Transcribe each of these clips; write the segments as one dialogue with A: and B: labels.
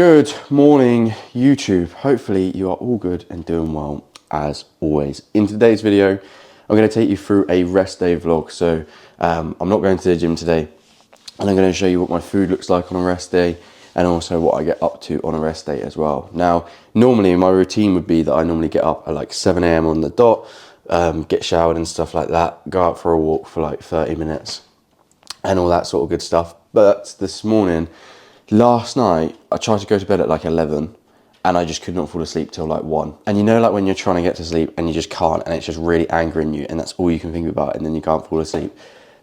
A: Good morning, YouTube. Hopefully you are all good and doing well as always. In today's video, I'm going to take you through a rest day vlog. So I'm not going to the gym today, and I'm going to show you what my food looks like on a rest day and also what I get up to on a rest day as well. Now, normally my routine would be that I normally get up at like 7 a.m. on the dot, get showered and stuff like that, go out for a walk for like 30 minutes and all that sort of good stuff. But this morning, last night, I tried to go to bed at like 11 and I just could not fall asleep till like 1. And you know, like when you're trying to get to sleep and you just can't, and it's just really angering you and that's all you can think about, and then you can't fall asleep.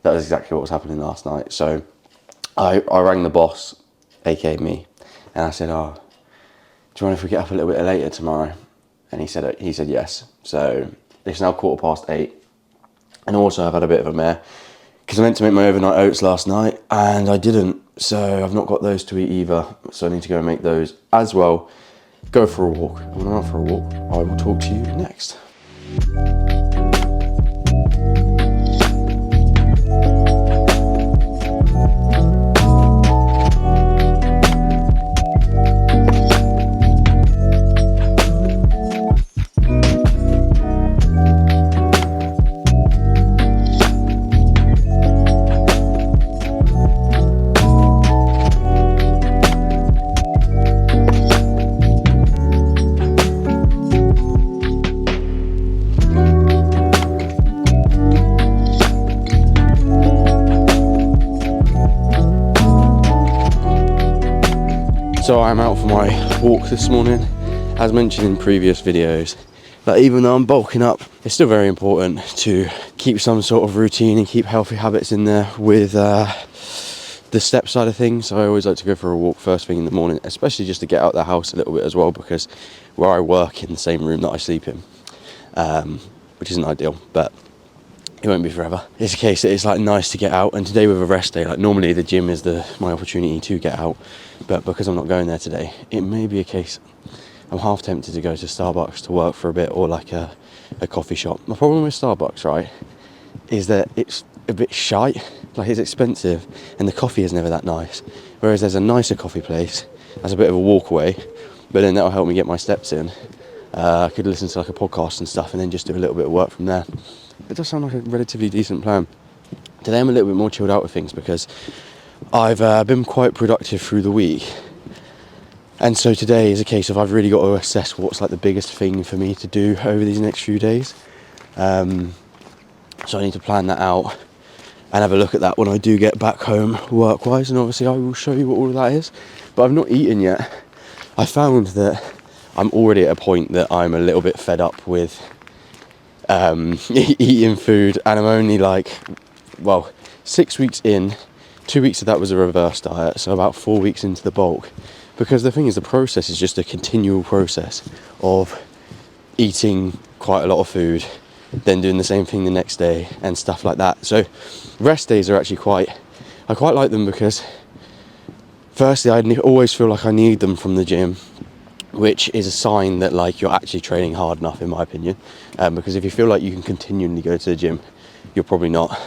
A: That was exactly what was happening last night. So I rang the boss, aka me, and I said, "Oh, do you mind if we get up a little bit later tomorrow?" And he said yes. So it's now 8:15, and also I've had a bit of a mare because I meant to make my overnight oats last night and I didn't. So I've not got those to eat either. So I need to go and make those as well. Go for a walk. And when I'm out for a walk, I will talk to you next. So I'm out for my walk this morning. As mentioned in previous videos, that even though I'm bulking up, it's still very important to keep some sort of routine and keep healthy habits in there with the step side of things. So I always like to go for a walk first thing in the morning, especially just to get out of the house a little bit as well, because where I work in the same room that I sleep in, which isn't ideal, but it won't be forever. It's a case that it's like nice to get out, and today with a rest day, like normally the gym is my opportunity to get out, but because I'm not going there today, it may be a case I'm half tempted to go to Starbucks to work for a bit, or like a coffee shop. My problem with Starbucks, right, is that it's a bit shite. Like, it's expensive and the coffee is never that nice, whereas there's a nicer coffee place that's a bit of a walk away, but then that'll help me get my steps in. I could listen to like a podcast and stuff and then just do a little bit of work from there. It does sound like a relatively decent plan. Today I'm a little bit more chilled out with things because I've been quite productive through the week, and so today is a case of I've really got to assess what's like the biggest thing for me to do over these next few days. So I need to plan that out and have a look at that when I do get back home work-wise, and obviously I will show you what all of that is. But I've not eaten yet. I found that I'm already at a point that I'm a little bit fed up with eating food, and I'm only like, 6 weeks in. 2 weeks of that was a reverse diet, so about 4 weeks into the bulk. Because the thing is, the process is just a continual process of eating quite a lot of food, then doing the same thing the next day and stuff like that. So rest days are actually I quite like them because firstly, I always feel like I need them from the gym, which is a sign that like you're actually training hard enough, in my opinion. Because if you feel like you can continually go to the gym, you're probably not.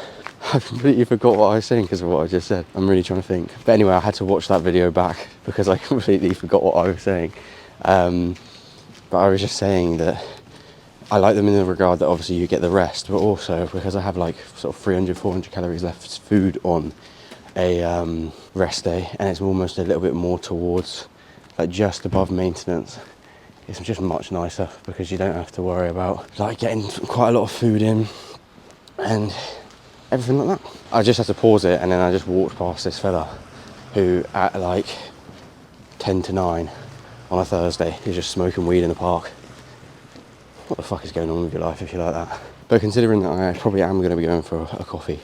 A: I've completely forgot what I was saying because of what I just said. I'm really trying to think. But anyway, I had to watch that video back because I completely forgot what I was saying. But I was just saying that I like them in the regard that obviously you get the rest, but also because I have like sort of 300, 400 calories left food on a rest day, and it's almost a little bit more towards like just above maintenance. It's just much nicer because you don't have to worry about like getting quite a lot of food in and everything like that. I just had to pause it, and then I just walked past this fella who at like 10 to 9 on a Thursday is just smoking weed in the park. What the fuck is going on with your life if you're like that? But considering that I probably am going to be going for a coffee,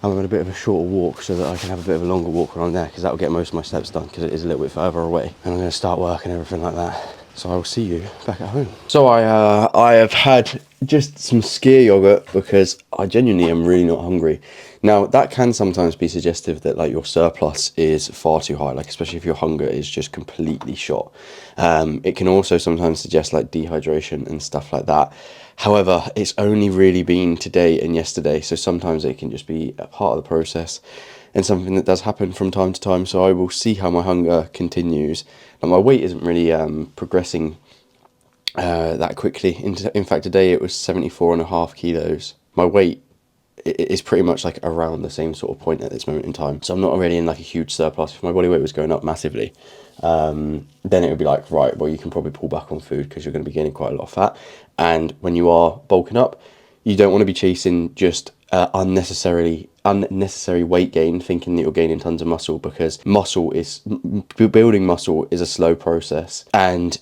A: I'm on a bit of a shorter walk so that I can have a bit of a longer walk when I'm there, because that will get most of my steps done because it is a little bit further away, and I'm going to start work and everything like that. So I will see you back at home. So I have had just some Skyr yogurt because I genuinely am really not hungry. Now that can sometimes be suggestive that like your surplus is far too high, like especially if your hunger is just completely shot. It can also sometimes suggest like dehydration and stuff like that. However, it's only really been today and yesterday, so sometimes it can just be a part of the process. and something that does happen from time to time. So I will see how my hunger continues. And my weight isn't really progressing that quickly. In fact, today it was 74.5 kilos. My weight is pretty much like around the same sort of point at this moment in time. So I'm not already in like a huge surplus. If my body weight was going up massively, then it would be like, right, well, you can probably pull back on food because you're going to be gaining quite a lot of fat. And when you are bulking up, you don't want to be chasing just unnecessary weight gain, thinking that you're gaining tons of muscle, because building muscle is a slow process, and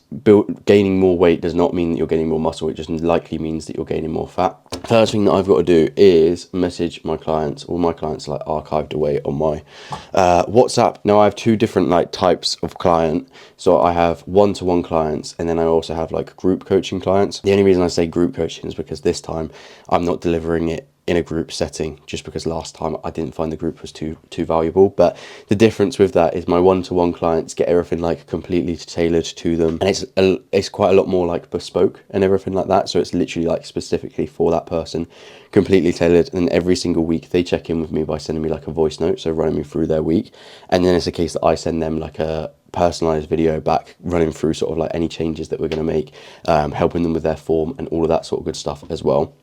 A: gaining more weight does not mean that you're gaining more muscle. It just likely means that you're gaining more fat. First thing that I've got to do is message my clients. All my clients are like archived away on my WhatsApp. Now I have two different like types of client. So I have one-to-one clients, and then I also have like group coaching clients. The only reason I say group coaching is because this time I'm not delivering it in a group setting, just because last time I didn't find the group was too valuable. But the difference with that is my one-to-one clients get everything like completely tailored to them, and it's quite a lot more like bespoke and everything like that. So it's literally like specifically for that person, completely tailored. And every single week they check in with me by sending me like a voice note, so running me through their week. And then it's a case that I send them like a personalized video back, running through sort of like any changes that we're going to make, helping them with their form and all of that sort of good stuff as well.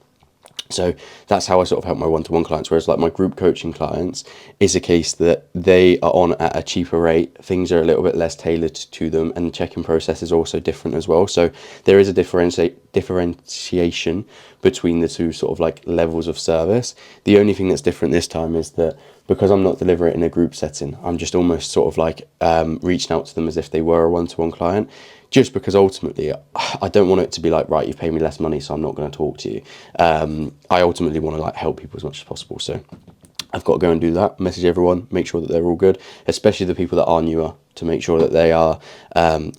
A: So that's how I sort of help my one-to-one clients. Whereas like my group coaching clients is a case that they are on at a cheaper rate. Things are a little bit less tailored to them, and the check-in process is also different as well. So there is a differentiation between the two sort of like levels of service. The only thing that's different this time is that because I'm not delivering it in a group setting, I'm just almost sort of like reaching out to them as if they were a one-to-one client. Just because ultimately I don't want it to be like, right, you've paid me less money, so I'm not going to talk to you. I ultimately want to like help people as much as possible. So I've got to go and do that, message everyone, make sure that they're all good, especially the people that are newer, to make sure that they are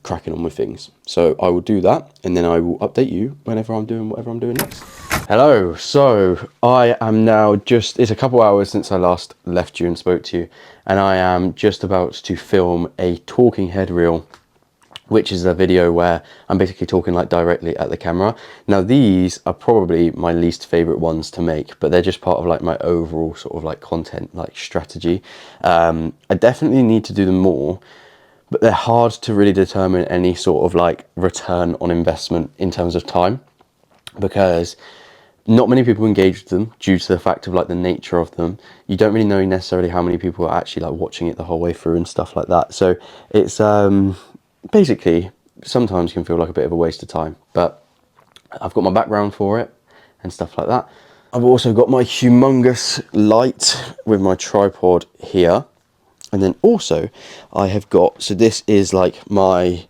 A: cracking on with things. So I will do that, and then I will update you whenever I'm doing whatever I'm doing next. Hello, so I am now it's a couple hours since I last left you and spoke to you, and I am just about to film a talking head reel, which is a video where I'm basically talking like directly at the camera. Now these are probably my least favorite ones to make, but they're just part of like my overall sort of like content like strategy. I definitely need to do them more, but they're hard to really determine any sort of like return on investment in terms of time, because not many people engage with them due to the fact of like the nature of them. You don't really know necessarily how many people are actually like watching it the whole way through and stuff like that. So it's basically sometimes can feel like a bit of a waste of time, but I've got my background for it and stuff like that. I've also got my humongous light with my tripod here, and then also I have got, so this is like my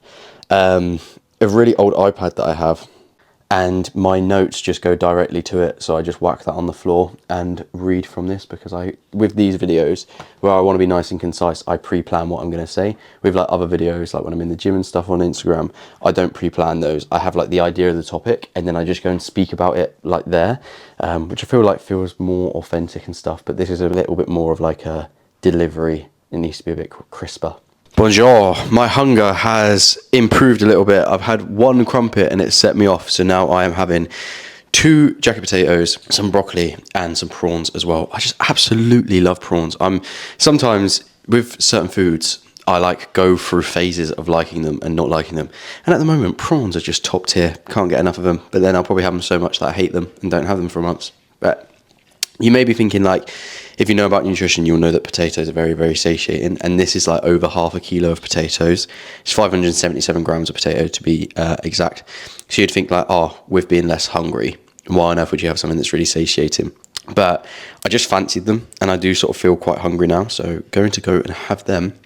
A: a really old iPad that I have, and my notes just go directly to it. So I just whack that on the floor and read from this, because with these videos where I want to be nice and concise, I pre-plan what I'm going to say. With like other videos, like when I'm in the gym and stuff on Instagram, I don't pre-plan those. I have like the idea of the topic, and then I just go and speak about it like there, which I feel like feels more authentic and stuff. But this is a little bit more of like a delivery. It needs to be a bit crisper. Bonjour, my hunger has improved a little bit. I've had one crumpet and it set me off, so now I am having 2 jacket potatoes, some broccoli and some prawns as well. I just absolutely love prawns. Sometimes with certain foods, I like go through phases of liking them and not liking them. And at the moment, prawns are just top tier. Can't get enough of them, but then I'll probably have them so much that I hate them and don't have them for months. But you may be thinking, like, if you know about nutrition, you'll know that potatoes are very, very satiating. And this is like over half a kilo of potatoes. It's 577 grams of potato to be exact. So you'd think like, oh, with being less hungry, why on earth would you have something that's really satiating? But I just fancied them, and I do sort of feel quite hungry now. So going to go and have them.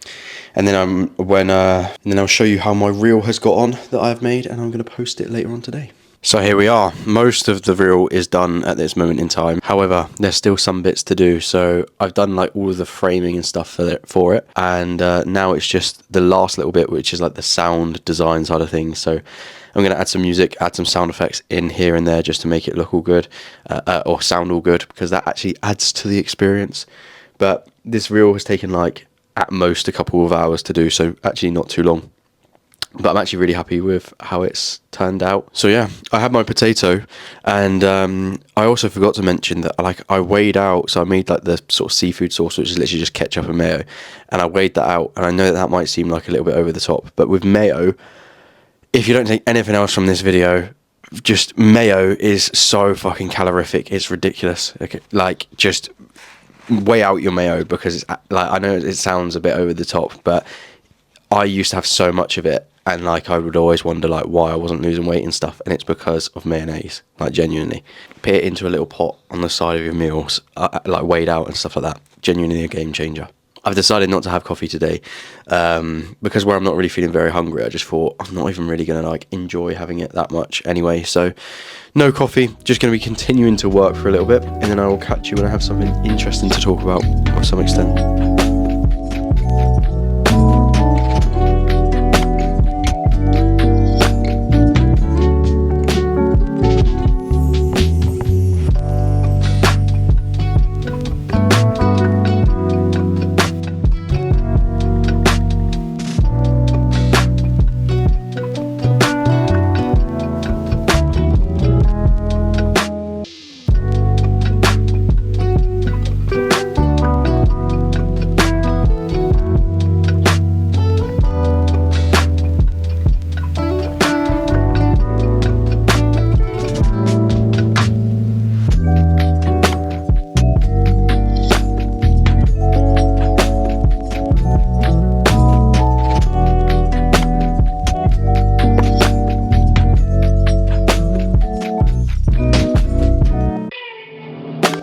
A: And then I'll show you how my reel has got on that I've made, and I'm going to post it later on today. So here we are. Most of the reel is done at this moment in time. However, there's still some bits to do. So I've done like all of the framing and stuff for it. And now it's just the last little bit, which is like the sound design side of things. So I'm going to add some music, add some sound effects in here and there just to make it look all good, or sound all good, because that actually adds to the experience. But this reel has taken like at most a couple of hours to do, so actually not too long. but I'm actually really happy with how it's turned out. So yeah, I had my potato, and I also forgot to mention that I weighed out, so I made like the sort of seafood sauce, which is literally just ketchup and mayo, and I weighed that out, and I know that might seem like a little bit over the top, but with mayo, if you don't take anything else from this video, just mayo is so fucking calorific, it's ridiculous. Okay, like, just weigh out your mayo, because it's like, I know it sounds a bit over the top, but I used to have so much of it, and like I would always wonder like why I wasn't losing weight and stuff, and it's because of mayonnaise. Like, genuinely, put it into a little pot on the side of your meals, like weighed out and stuff like that. Genuinely a game changer. I've decided not to have coffee today, because where I'm not really feeling very hungry, I just thought I'm not even really gonna like enjoy having it that much anyway. So no coffee, just gonna be continuing to work for a little bit, and then I will catch you when I have something interesting to talk about of some extent.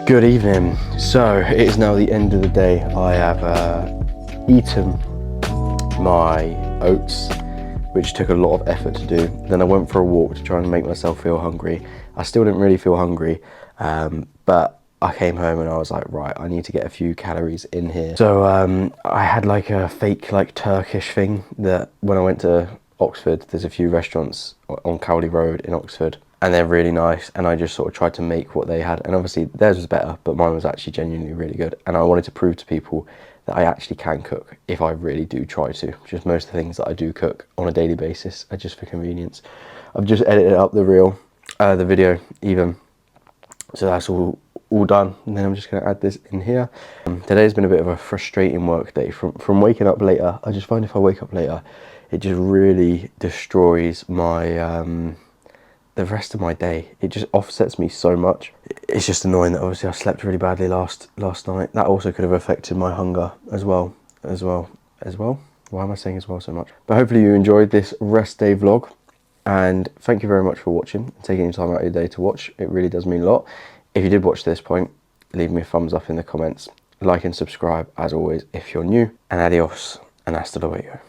A: Good evening. So it is now the end of the day. I have eaten my oats, which took a lot of effort to do. Then I went for a walk to try and make myself feel hungry. I still didn't really feel hungry, but I came home and I was like, right, I need to get a few calories in here. So I had like a fake like Turkish thing that when I went to Oxford, there's a few restaurants on Cowley Road in Oxford, and they're really nice, and I just sort of tried to make what they had, and obviously theirs was better, but mine was actually genuinely really good, and I wanted to prove to people that I actually can cook if I really do try to. Just most of the things that I do cook on a daily basis are just for convenience. I've just edited up the video even, so that's all done, and then I'm just going to add this in here. Today's been a bit of a frustrating work day. From waking up later, I just find if I wake up later, it just really destroys my the rest of my day. It just offsets me so much. It's just annoying that obviously I slept really badly last night. That also could have affected my hunger as well. Why am I saying as well so much? But hopefully you enjoyed this rest day vlog, and thank you very much for watching and taking your time out of your day to watch. It really does mean a lot. If you did watch to this point, leave me a thumbs up in the comments, like and subscribe as always if you're new, and adios and hasta luego.